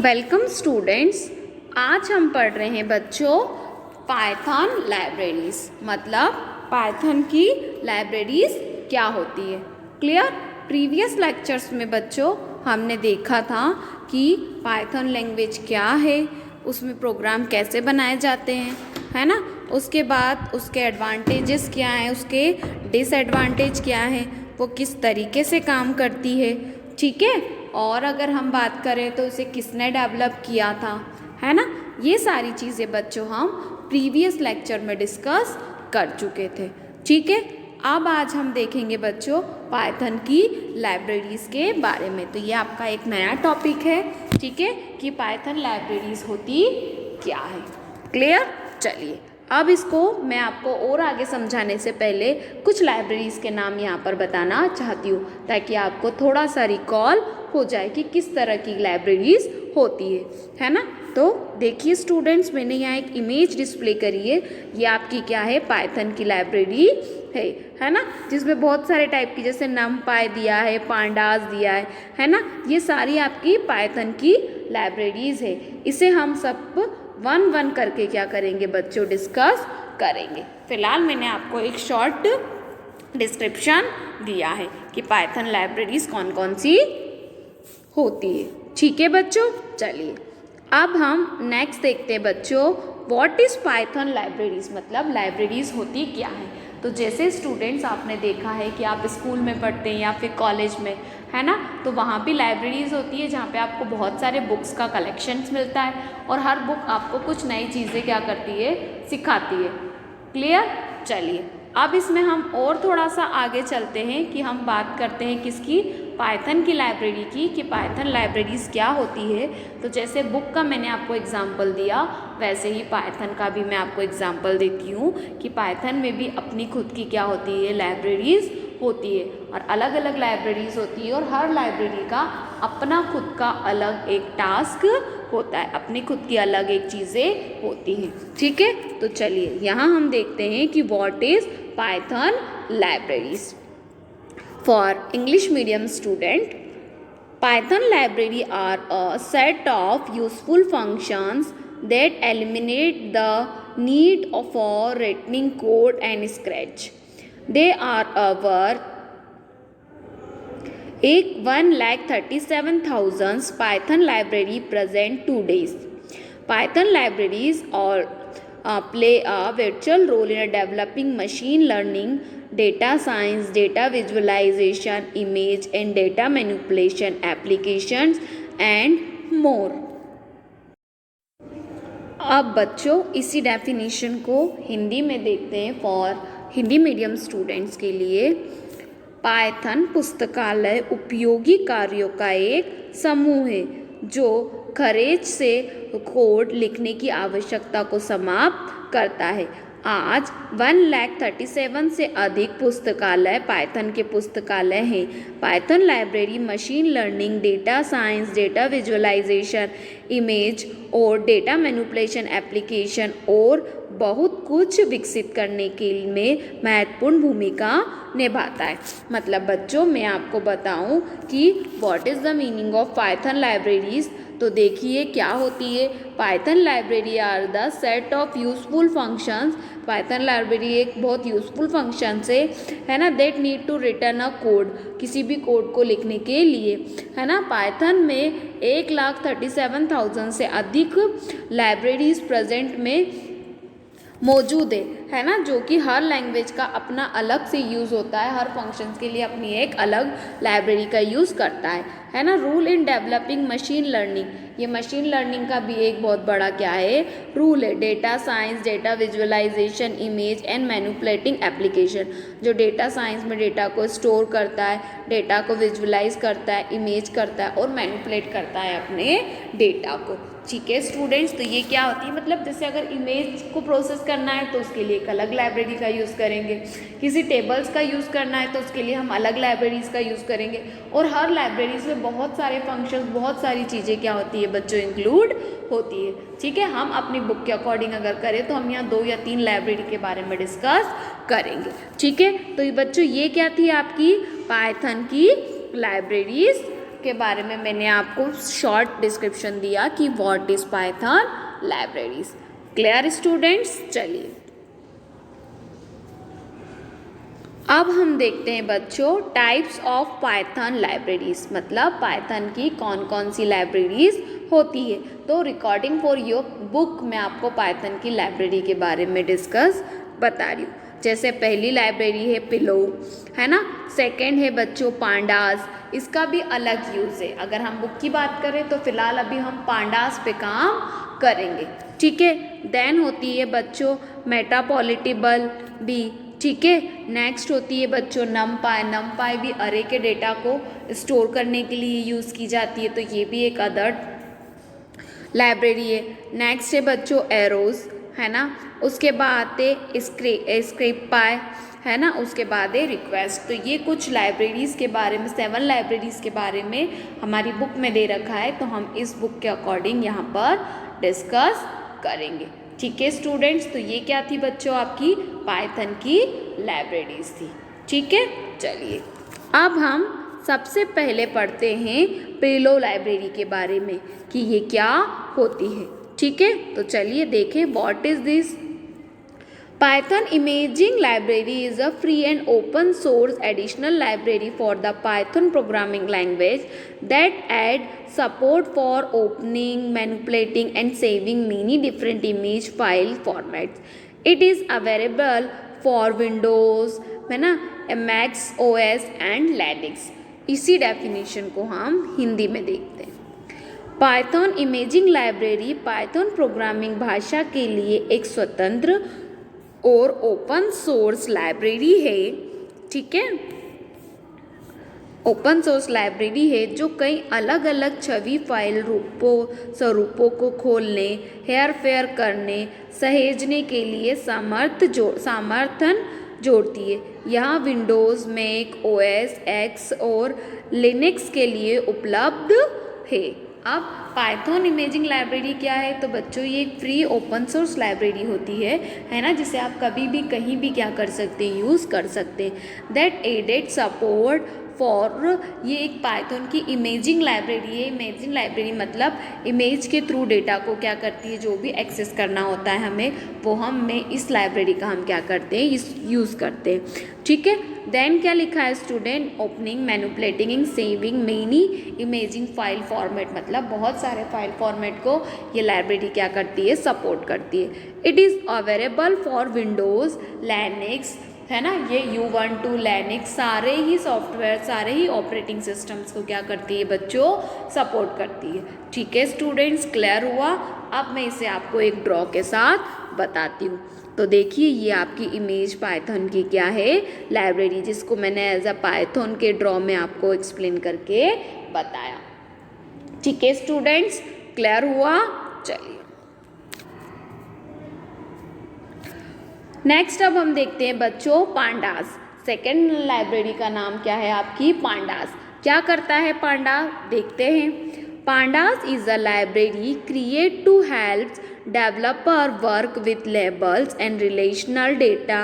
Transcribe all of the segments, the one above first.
Welcome students. आज हम पढ़ रहे हैं बच्चों पाइथन लाइब्रेरीज, मतलब पाइथन की लाइब्रेरीज क्या होती है। क्लियर। प्रीवियस लेक्चर्स में बच्चों हमने देखा था कि पाइथन लैंग्वेज क्या है, उसमें प्रोग्राम कैसे बनाए जाते हैं, है ना। उसके बाद उसके एडवांटेजेस क्या हैं, उसके डिसएडवांटेज क्या हैं, वो किस तरीके से काम करती है, ठीक है। और अगर हम बात करें तो इसे किसने डेवलप किया था, है ना। ये सारी चीज़ें बच्चों हम प्रीवियस लेक्चर में डिस्कस कर चुके थे, ठीक है। अब आज हम देखेंगे बच्चों पाइथन की लाइब्रेरीज़ के बारे में। तो ये आपका एक नया टॉपिक है, ठीक है, कि पाइथन लाइब्रेरीज़ होती क्या है। क्लियर। चलिए अब इसको मैं आपको और आगे समझाने से पहले कुछ लाइब्रेरीज़ के नाम यहाँ पर बताना चाहती हूँ, ताकि आपको थोड़ा सा रिकॉल हो जाए कि किस तरह की लाइब्रेरीज़ होती है ना। तो देखिए स्टूडेंट्स, मैंने यहाँ एक इमेज डिस्प्ले करी है। ये आपकी क्या है, पाइथन की लाइब्रेरी है ना, जिसमें बहुत सारे टाइप की, जैसे नमपाई दिया है, पांडास दिया है ना। ये सारी आपकी पाइथन की लाइब्रेरीज़ है। इसे हम सब वन वन करके क्या करेंगे बच्चों, डिस्कस करेंगे। फिलहाल मैंने आपको एक शॉर्ट डिस्क्रिप्शन दिया है कि पाइथन लाइब्रेरीज कौन कौन सी होती है, ठीक है बच्चों। चलिए अब हम नेक्स्ट देखते हैं बच्चों, व्हाट इज़ पाइथन लाइब्रेरीज, मतलब लाइब्रेरीज होती क्या है। तो जैसे स्टूडेंट्स आपने देखा है कि आप स्कूल में पढ़ते हैं या फिर कॉलेज में, है ना, तो वहाँ भी लाइब्रेरीज़ होती है जहाँ पे आपको बहुत सारे बुक्स का कलेक्शंस मिलता है और हर बुक आपको कुछ नई चीज़ें क्या करती है, सिखाती है। क्लियर। चलिए अब इसमें हम और थोड़ा सा आगे चलते हैं कि हम बात करते हैं किसकी, पाइथन की लाइब्रेरी की, कि पाइथन लाइब्रेरीज़ क्या होती है। तो जैसे बुक का मैंने आपको एग्जांपल दिया, वैसे ही पाइथन का भी मैं आपको एग्जांपल देती हूँ कि पाइथन में भी अपनी खुद की क्या होती है, लाइब्रेरीज़ होती है और अलग अलग लाइब्रेरीज़ होती है और हर लाइब्रेरी का अपना खुद का अलग एक टास्क होता है, अपनी खुद की अलग एक चीज़ें होती हैं, ठीक है। तो चलिए यहाँ हम देखते हैं कि what is Python libraries for English medium student. Python library are a set of useful functions that eliminate the need for writing code and scratch. They are our 1,37,000 Python library present today. Python libraries all play a vital role in developing machine learning, data science, data visualization, image and data manipulation applications and more. अब बच्चों इसी definition को हिंदी में देखते हैं for Hindi medium students के लिए। Python पुस्तकालय उपयोगी कार्यों का एक समूह है जो खर्च से कोड लिखने की आवश्यकता को समाप्त करता है। आज 1,37,000 से अधिक पुस्तकालय पाइथन के पुस्तकालय हैं। Python library machine learning, data science, data visualisation, image और डेटा मैनिपुलेशन एप्लीकेशन और बहुत कुछ विकसित करने के में महत्वपूर्ण भूमिका निभाता है। मतलब बच्चों मैं आपको बताऊं कि what is the meaning of Python libraries. तो देखिए क्या होती है, Python library are the set of useful functions. Python library एक बहुत यूजफुल फंक्शन है ना, that need to return a code, किसी भी कोड को लिखने के लिए, है ना। पाइथन में 1,37,000 से अधिक लाइब्रेरीज प्रेजेंट में मौजूद है ना, जो कि हर लैंग्वेज का अपना अलग से यूज़ होता है, हर फंक्शंस के लिए अपनी एक अलग लाइब्रेरी का यूज़ करता है ना। Rule in developing machine learning, ये मशीन लर्निंग का भी एक बहुत बड़ा क्या है, रूल है। Data science, data visualisation, image and manipulating application, जो डेटा साइंस में डेटा को स्टोर करता है, डेटा को विजुअलाइज करता है, इमेज करता है और मैनिपुलेट करता है अपने डेटा को, ठीक है स्टूडेंट्स। तो ये क्या होती है, मतलब जैसे अगर इमेज को प्रोसेस करना है तो उसके लिए एक अलग लाइब्रेरी का यूज़ करेंगे, किसी टेबल्स का यूज़ करना है तो उसके लिए हम अलग लाइब्रेरीज़ का यूज़ करेंगे। और हर लाइब्रेरीज में बहुत सारे फंक्शंस, बहुत सारी चीज़ें क्या होती है बच्चों, इंक्लूड होती है, ठीक है। हम अपनी बुक के अकॉर्डिंग अगर करें तो हम यहाँ 2 या 3 लाइब्रेरी के बारे में डिस्कस करेंगे, ठीक है। तो ये बच्चों ये क्या थी आपकी पाइथन की लाइब्रेरीज के बारे में मैंने आपको शॉर्ट डिस्क्रिप्शन दिया कि what is Python libraries. Clear students? चलिए अब हम देखते हैं बच्चों टाइप्स ऑफ पाइथन लाइब्रेरीज, मतलब पाइथन की कौन कौन सी लाइब्रेरीज होती है। तो रिकॉर्डिंग फॉर योर बुक मैं आपको पाइथन की लाइब्रेरी के बारे में डिस्कस बता रही हूँ। जैसे पहली लाइब्रेरी है पिलो, है ना। सेकंड है बच्चों पांडास, इसका भी अलग यूज़ है। अगर हम बुक की बात करें तो फिलहाल अभी हम पांडास पे काम करेंगे, ठीक है। देन होती है बच्चों मेटापॉलिटेबल भी, ठीक है। नेक्स्ट होती है बच्चों नमपाई, नमपाई भी अरे के डेटा को स्टोर करने के लिए यूज़ की जाती है, तो ये भी एक अदर लाइब्रेरी है। नेक्स्ट है बच्चों एरोज, है ना। उसके बाद है स्क्रिप्ट पाई, है ना। उसके बाद है रिक्वेस्ट। तो ये कुछ लाइब्रेरीज़ के बारे में, 7 लाइब्रेरीज़ के बारे में हमारी बुक में दे रखा है, तो हम इस बुक के अकॉर्डिंग यहाँ पर डिस्कस करेंगे, ठीक है स्टूडेंट्स। तो ये क्या थी बच्चों, आपकी पाइथन की लाइब्रेरीज थी, ठीक है। चलिए अब हम सबसे पहले पढ़ते हैं प्रिलो लाइब्रेरी के बारे में कि ये क्या होती है, ठीक है। तो चलिए देखें what is this. Python Imaging Library is a free and open source additional library for the Python programming language that add support for opening, manipulating and saving many different image file formats. It is available for Windows, है ना, Mac OS and Linux। इसी definition को हम हिंदी में देखते हैं। Python imaging library Python programming भाषा के लिए एक स्वतंत्र और ओपन सोर्स लाइब्रेरी है, ठीक है। ओपन सोर्स लाइब्रेरी है जो कई अलग अलग छवि फाइल स्वरूपों को खोलने, हेर फेर करने, सहेजने के लिए सामर्थ्य जोड़ती है। यह विंडोज़, मैक ओएस एक्स और लिनक्स के लिए उपलब्ध है। अब पाइथन इमेजिंग लाइब्रेरी क्या है, तो बच्चों ये एक फ्री ओपन सोर्स लाइब्रेरी होती है ना, जिसे आप कभी भी कहीं भी क्या कर सकते हैं, यूज़ कर सकते हैं। दैट एडेड सपोर्ट फॉर, ये एक पाइथन की इमेजिंग लाइब्रेरी है। इमेजिंग लाइब्रेरी मतलब इमेज के थ्रू डेटा को क्या करती है, जो भी एक्सेस करना होता है हमें, वो हमें इस लाइब्रेरी का हम क्या करते हैं, यूज़ करते हैं, ठीक है। देन क्या लिखा है student, opening, manipulating and saving many imaging file format, मतलब बहुत सारे फाइल फॉर्मेट को ये लाइब्रेरी क्या करती है, सपोर्ट करती है। It is available for Windows, Linux, है ना, ये U12 लिनक्स, सारे ही सॉफ्टवेयर, सारे ही ऑपरेटिंग सिस्टम्स को क्या करती है बच्चों, सपोर्ट करती है, ठीक है स्टूडेंट्स। क्लियर हुआ? अब मैं इसे आपको एक ड्रॉ के साथ बताती हूँ। तो देखिए ये आपकी इमेज पाइथन की क्या है, लाइब्रेरी, जिसको मैंने एज अ पाइथन के ड्रॉ में आपको एक्सप्लेन करके बताया, ठीक है स्टूडेंट्स। क्लियर हुआ? चलिए नेक्स्ट अब हम देखते हैं बच्चों पांडास। सेकेंड लाइब्रेरी का नाम क्या है आपकी, पांडास। क्या करता है पांडा, देखते हैं। Pandas is a library create to help developer work with labels and relational data.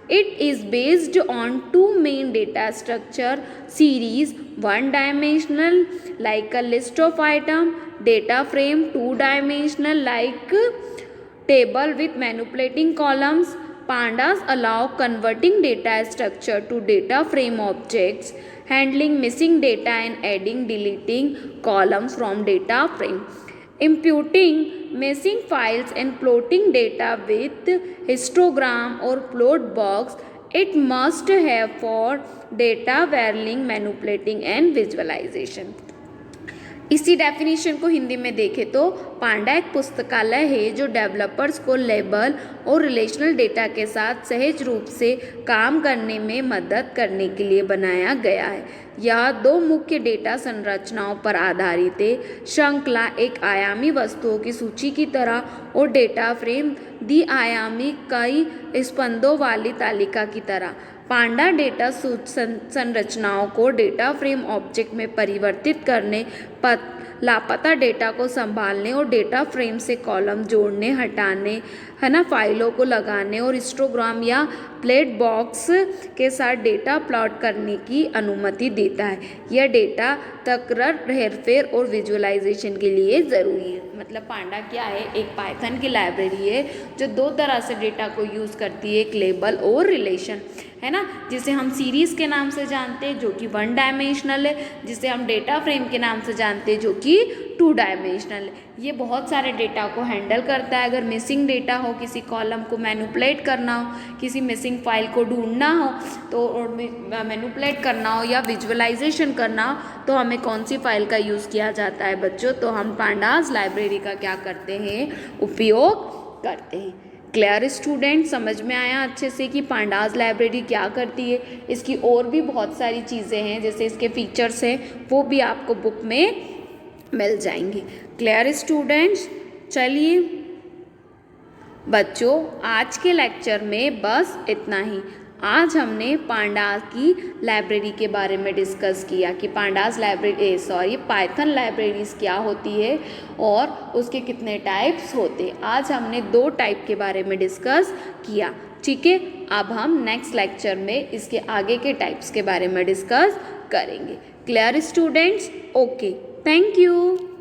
It is based on two main data structure series, one dimensional like a list of item, data frame, two dimensional like table with manipulating columns. Pandas allow converting data structure to data frame objects, handling missing data and adding deleting columns from data frame, imputing missing files and plotting data with histogram or plot box. It must have for data varying, manipulating and visualization. इसी definition को हिंदी में देखें तो पांडा एक पुस्तकालय है जो developers को लेबल और रिलेशनल डेटा के साथ सहज रूप से काम करने में मदद करने के लिए बनाया गया है। यह दो मुख्य डेटा संरचनाओं पर आधारित है, श्रृंखला एक आयामी वस्तुओं की सूची की तरह और डेटा फ्रेम द्वि-आयामी कई स्पंदों वाली तालिका की तरह। पांडा डेटा संरचनाओं को डेटा फ्रेम ऑब्जेक्ट में परिवर्तित करने लापता डेटा को संभालने और डेटा फ्रेम से कॉलम जोड़ने हटाने, है ना, फाइलों को लगाने और हिस्टोग्राम या प्लेट बॉक्स के साथ डेटा प्लॉट करने की अनुमति देता है। यह डेटा तकरर, हेरफेर और विजुअलाइजेशन के लिए ज़रूरी है। मतलब पांडा क्या है, एक पाइथन की लाइब्रेरी है जो दो तरह से डेटा को यूज़ करती है, एक लेबल और रिलेशन, है ना, जिसे हम सीरीज़ के नाम से जानते हैं जो कि 1 डायमेंशनल है, जिसे हम डेटा फ्रेम के नाम से जानते हैं जो कि 2 डायमेंशनल है। ये बहुत सारे डेटा को हैंडल करता है। अगर मिसिंग डेटा हो, किसी कॉलम को मैनिपुलेट करना हो, किसी मिसिंग फाइल को ढूंढना हो तो और मैनिपुलेट करना हो या विजुअलाइजेशन करना हो तो हमें कौन सी फाइल का यूज़ किया जाता है बच्चों? तो हम पांडास लाइब्रेरी का क्या करते हैं, उपयोग करते हैं। क्लियर स्टूडेंट, समझ में आया अच्छे से कि पांडास लाइब्रेरी क्या करती है? इसकी और भी बहुत सारी चीज़ें हैं, जैसे इसके फीचर्स हैं, वो भी आपको बुक में मिल जाएंगे। क्लियर स्टूडेंट्स, चलिए बच्चों आज के लेक्चर में बस इतना ही। आज हमने पांडास की लाइब्रेरी के बारे में डिस्कस किया कि पांडास लाइब्रेरी पाइथन लाइब्रेरीज क्या होती है और उसके कितने टाइप्स होते हैं। आज हमने 2 टाइप के बारे में डिस्कस किया, ठीक है। अब हम नेक्स्ट लेक्चर में इसके आगे के टाइप्स के बारे में डिस्कस करेंगे। Clear students? Okay, thank you.